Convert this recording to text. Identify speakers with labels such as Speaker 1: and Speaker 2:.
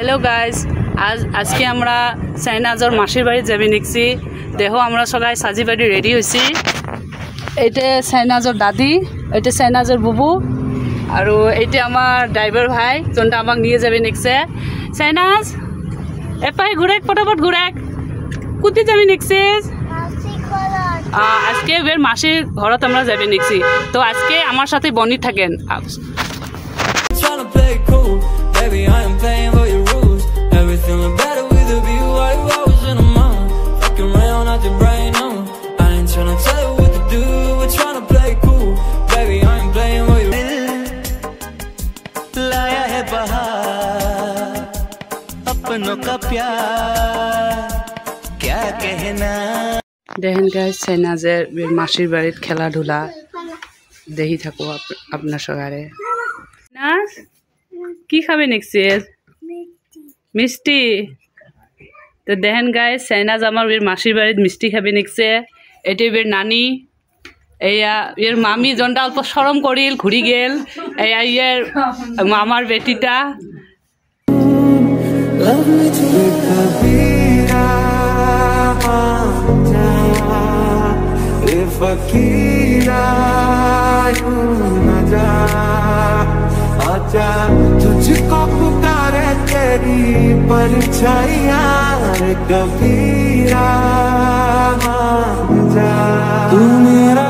Speaker 1: Hello guys आज के আমরা সাইনাজর মাসির বাড়ি যাবি নিছি দেখো আমরা সবাই সাজি বাড়ি রেডি হইছি এইটা সাইনাজর দাদি এইটা সাইনাজর বুবু আর এইটা আমার ড্রাইভার ভাই যোনটা আমাক নিয়ে যাবে নিছে সাইনাজ এপাই ঘুরেক ফটাফট ঘুরেক কুতি যাবি নিছিস আজকে বের মাসির ঘরত আমরা যাবি নিছি তো আজকে আমার সাথে বনি থাকেন Baby, I am playing for your rules. Everything look better with a view. White rose in a month. Fucking around out your brain, no. I ain't tryna tell you what to do. We're tryna play cool. Baby, I am playing for your लाया है बहार अपनों का प्यार क्या कहना দেখেন guys সাইনাজের মাসির বাড়ির খেলাধুলা দেখি থাকো আপনার সগারে না কি খাবে নেক্সট মিষ্টি তো দেখেন গাইস সাইনাজ আমার বের মাসির বাড়ির মিষ্টি খাবে নেক্সট এটি বের নানি এইয়া এর মামি জনটা অল্প শরম করিল ঘুরি গেল এইয়া এর মামার বেটিটা तुझको पुकारे तेरी परछाइयां कबीरा तू मेरा